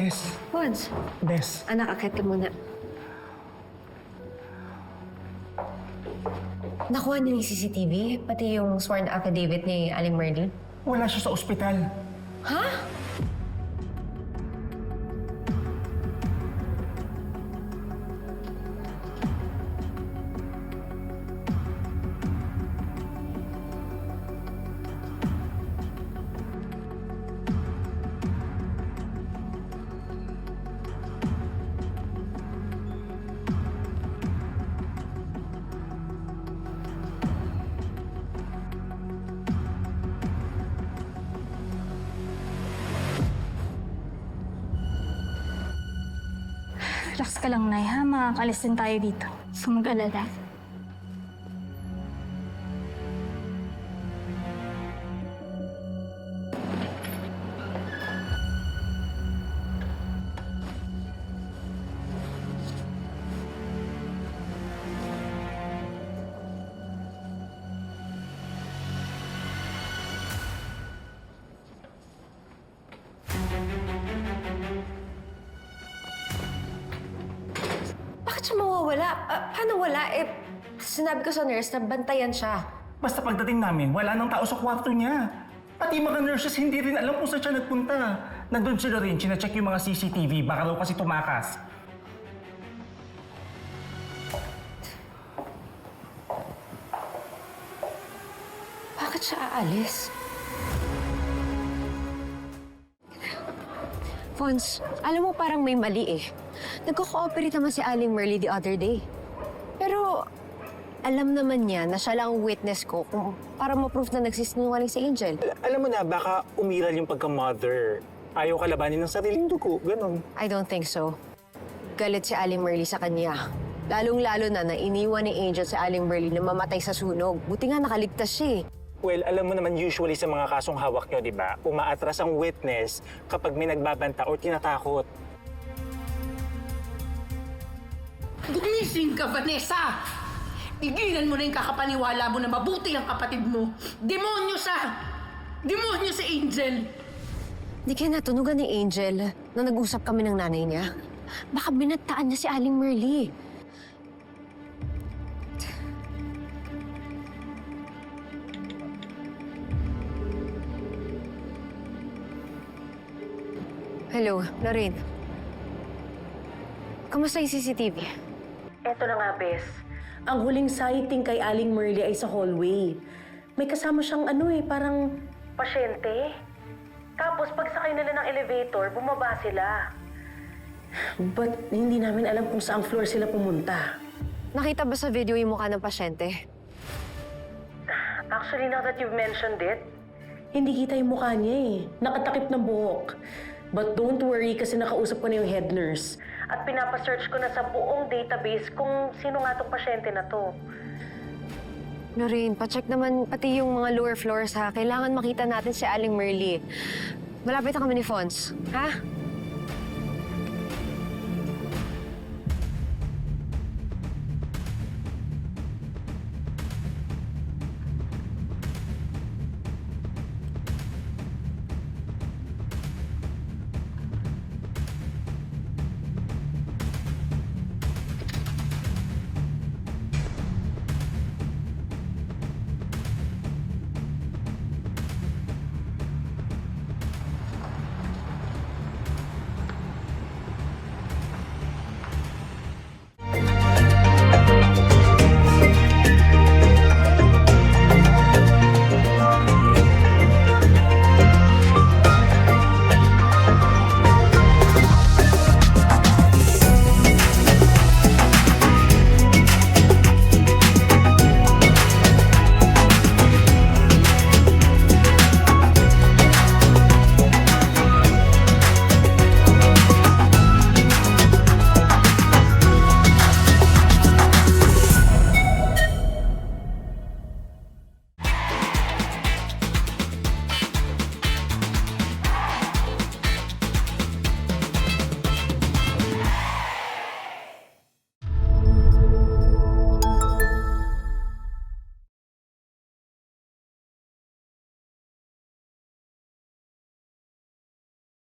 Bes. Pods, Bes. anak, akit ka muna. Nakuha niyo yung CCTV, pati yung sworn affidavit ni Aling Merlin? Wala siya sa ospital. Ha? Relax ka lang, Nay, ha? Makakalis din tayo dito. So, mag-alala. Bakit siya mawawala? Paano wala? Sinabi ko sa nurse na bantayan siya. Basta pagdating namin, wala nang tao sa kwarto niya. Pati mga nurses hindi rin alam kung saan siya nagpunta. Nandun sila rin, chine-check yung mga CCTV, baka raw kasi tumakas. Bakit siya aalis? Fons, alam mo parang may mali eh. Nagko-cooperate naman si Aling Merly the other day. Pero alam naman niya na siya lang ang witness ko kung para ma-proof na nagsisinungaling si Angel. Alam mo na, baka umiral yung pagka-mother. Ayaw kalabanin ng sariling dugo, ganon. I don't think so. Galit si Aling Merly sa kanya. Lalong-lalo na iniwan ni Angel si Aling Merly na mamatay sa sunog. Buti nga nakaligtas siya eh. Well, alam mo naman usually sa mga kasong hawak nyo, di ba? Umaatras ang witness kapag may nagbabanta o tinatakot. Gumising ka, Vanessa! Igilan mo na yung kakapaniwala mo na mabuti ang kapatid mo. Demonyo si Angel! Di kaya natunugan ni Angel na nag-usap kami ng nanay niya. Baka binagtaan niya si Aling Merly. Hello, Lorraine. Kamusta yung CCTV? Eto na nga, Bes. Ang huling sighting kay Aling Merly ay sa hallway. May kasama siyang parang pasyente. Tapos pagsakay nila ng elevator, bumaba sila. But hindi namin alam kung saang floor sila pumunta. Nakita ba sa video yung mukha ng pasyente? Actually, now that you've mentioned it, hindi kita yung mukha niya eh. Nakatakip ng buhok. But don't worry kasi nakausap ko na yung head nurse. At pinapasearch ko na sa buong database kung sino nga tong pasyente na to. Lorraine, pacheck naman pati yung mga lower floors ha. Kailangan makita natin si Aling Merly. Malapit na kami ni Fons, ha?